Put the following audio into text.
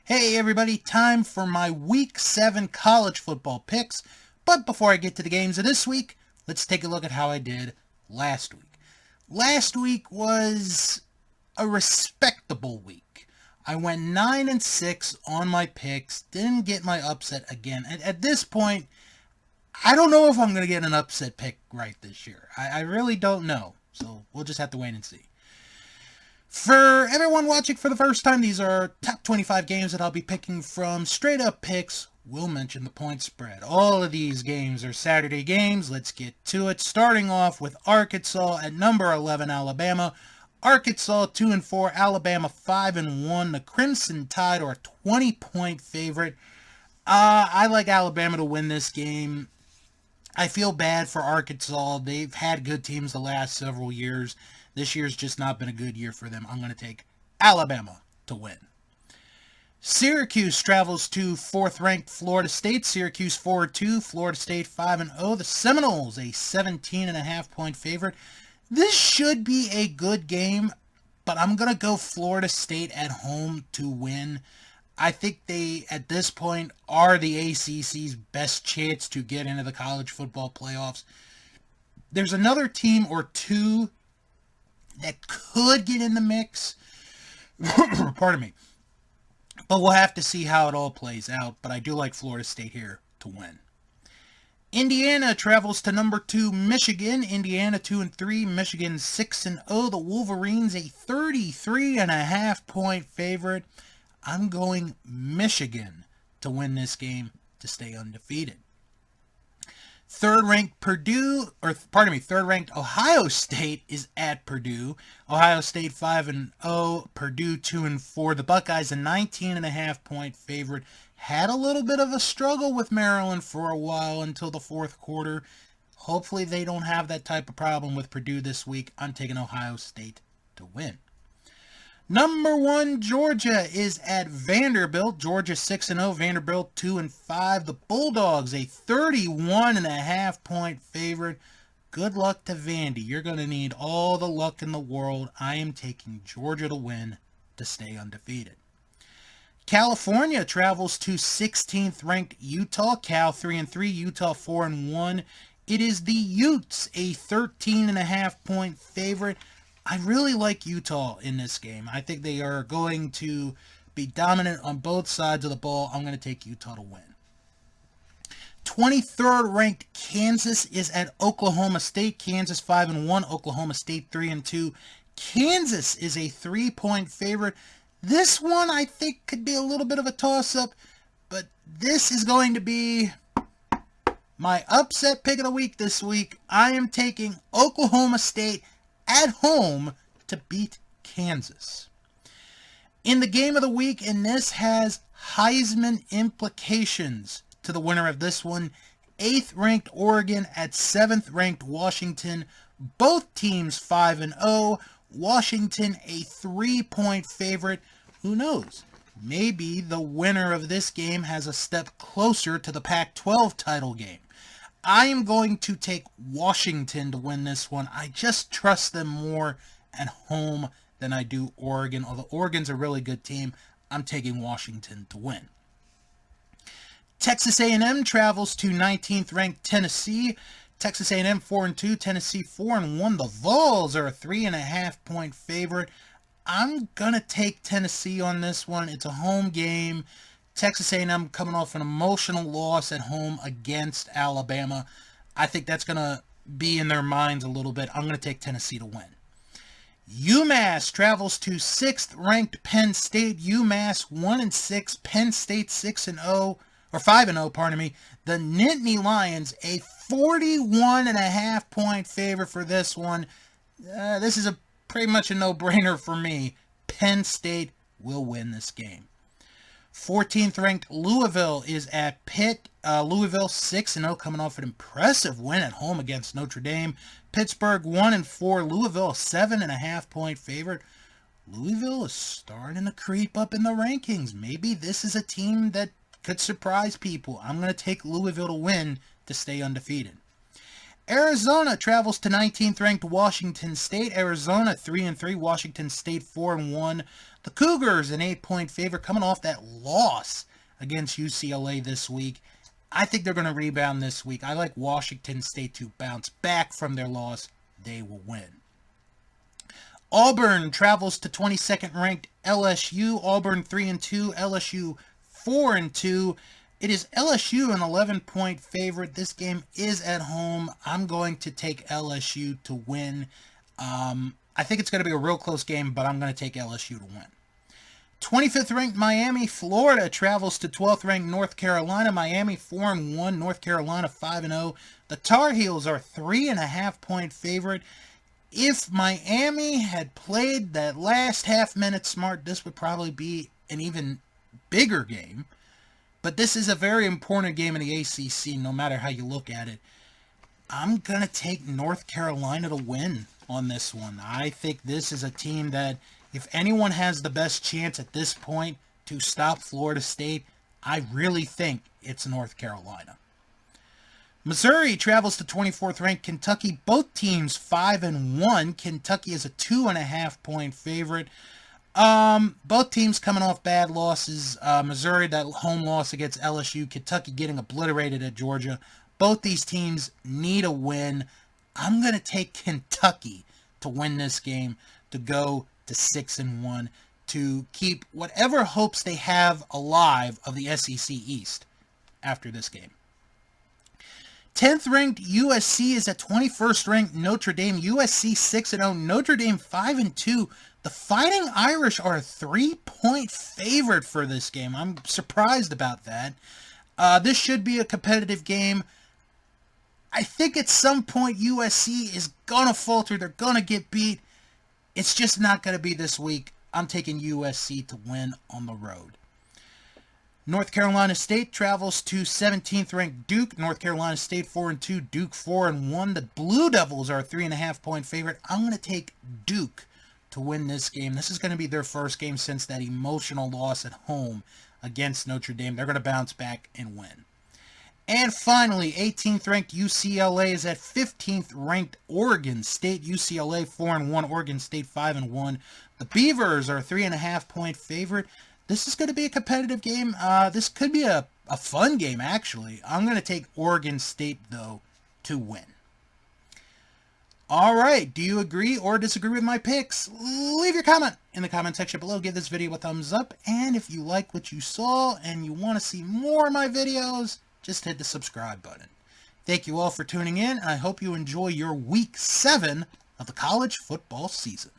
Hey everybody, time for my Week 7 college football picks. But before I get to the games of this week, let's take a look at how I did last week. Last week was a respectable week. I went 9-6 on my picks, didn't get my upset again. At this point, I don't know if I'm going to get an upset pick right this year. I really don't know. So we'll just have to wait and see. For everyone watching for the first time, these are top 25 games that I'll be picking from. Straight up picks, we'll mention the point spread. All of these games are Saturday games. Let's get to it. Starting off with Arkansas at number 11, Alabama. Arkansas 2-4, Alabama 5-1. The Crimson Tide are a 20-point favorite. I like Alabama to win this game. I feel bad for Arkansas. They've had good teams the last several years. This year's just not been a good year for them. I'm going to take Alabama to win. Syracuse travels to 4th-ranked Florida State. Syracuse 4-2, Florida State 5-0. The Seminoles, a 17.5-point favorite. This should be a good game, but I'm going to go Florida State at home to win. I think they, at this point, are the ACC's best chance to get into the college football playoffs. There's another team or two that could get in the mix. Pardon me. But we'll have to see how it all plays out. But I do like Florida State here to win. Indiana travels to number 2, Michigan. Indiana 2-3, Michigan 6-0. The Wolverines a 33.5-point favorite. I'm going Michigan to win this game to stay undefeated. Third-ranked Ohio State is at Purdue. Ohio State 5-0, Purdue 2-4. The Buckeyes a 19.5-point favorite. Had a little bit of a struggle with Maryland for a while until the fourth quarter. Hopefully they don't have that type of problem with Purdue this week. I'm taking Ohio State to win. Number 1, Georgia is at Vanderbilt. Georgia 6-0, Vanderbilt 2-5. The Bulldogs, a 31.5-point favorite. Good luck to Vandy. You're going to need all the luck in the world. I am taking Georgia to win to stay undefeated. California travels to 16th-ranked Utah. Cal 3-3, Utah 4-1. It is the Utes, a 13.5-point favorite. I really like Utah in this game. I think they are going to be dominant on both sides of the ball. I'm going to take Utah to win. 23rd ranked Kansas is at Oklahoma State. Kansas 5-1, Oklahoma State 3-2. Kansas is a 3-point favorite. This one I think could be a little bit of a toss-up, but this is going to be my upset pick of the week this week. I am taking Oklahoma State at home to beat Kansas. In the game of the week, and this has Heisman implications to the winner of this one, 8th-ranked Oregon at 7th-ranked Washington. Both teams 5-0. Washington a 3-point favorite. Who knows? Maybe the winner of this game has a step closer to the Pac-12 title game. I am going to take Washington to win this one. I just trust them more at home than I do Oregon. Although Oregon's a really good team, I'm taking Washington to win. Texas A&M travels to 19th-ranked Tennessee. Texas A&M 4-2, Tennessee 4-1. The Vols are a 3.5-point favorite. I'm going to take Tennessee on this one. It's a home game. Texas A&M coming off an emotional loss at home against Alabama. I think that's going to be in their minds a little bit. I'm going to take Tennessee to win. UMass travels to 6th-ranked Penn State. UMass 1-6, Penn State 6-0, or 5-0, pardon me. The Nittany Lions, a 41.5-point favorite for this one. This is pretty much a no-brainer for me. Penn State will win this game. 14th-ranked Louisville is at Pitt. Louisville 6-0, coming off an impressive win at home against Notre Dame. Pittsburgh 1-4. Louisville a 7.5-point favorite. Louisville is starting to creep up in the rankings. Maybe this is a team that could surprise people. I'm going to take Louisville to win to stay undefeated. Arizona travels to 19th ranked Washington State. Arizona 3-3, Washington State 4-1. The Cougars an 8-point favorite coming off that loss against UCLA this week. I think they're going to rebound this week. I like Washington State to bounce back from their loss. They will win. Auburn travels to 22nd ranked LSU. Auburn 3-2, LSU 4-2. It is LSU an 11-point favorite. This game is at home. I'm going to take LSU to win. I think it's going to be a real close game, but I'm going to take LSU to win. 25th ranked Miami, Florida travels to 12th ranked North Carolina. Miami 4-1, North Carolina 5-0. The Tar Heels are 3.5-point favorite. If Miami had played that last half minute smart, this would probably be an even bigger game. But this is a very important game in the ACC, no matter how you look at it. I'm going to take North Carolina to win on this one. I think this is a team that, if anyone has the best chance at this point to stop Florida State, I really think it's North Carolina. Missouri travels to 24th ranked Kentucky. Both teams 5-1. Kentucky is a 2.5-point favorite. Both teams coming off bad losses. Missouri, that home loss against LSU. Kentucky getting obliterated at Georgia. Both these teams need a win. I'm going to take Kentucky to win this game, to go to 6-1, to keep whatever hopes they have alive of the SEC East after this game. 10th ranked USC is at 21st ranked Notre Dame. USC 6-0, Notre Dame 5-2. The Fighting Irish are a 3-point favorite for this game. I'm surprised about that. This should be a competitive game. I think at some point USC is going to falter. They're going to get beat. It's just not going to be this week. I'm taking USC to win on the road. North Carolina State travels to 17th ranked Duke. North Carolina State 4-2, Duke 4-1. The Blue Devils are a 3.5-point favorite. I'm going to take Duke to win this game. This is going to be their first game since that emotional loss at home against Notre Dame. They're going to bounce back and win. And finally, 18th ranked UCLA is at 15th ranked Oregon State. UCLA 4-1, Oregon State 5-1. The Beavers are a 3.5-point favorite. This is going to be a competitive game. This could be a fun game, actually. I'm going to take Oregon State, though, to win. All right, do you agree or disagree with my picks? Leave your comment in the comment section below. Give this video a thumbs up. And if you like what you saw and you want to see more of my videos, just hit the subscribe button. Thank you all for tuning in. I hope you enjoy your week 7 of the college football season.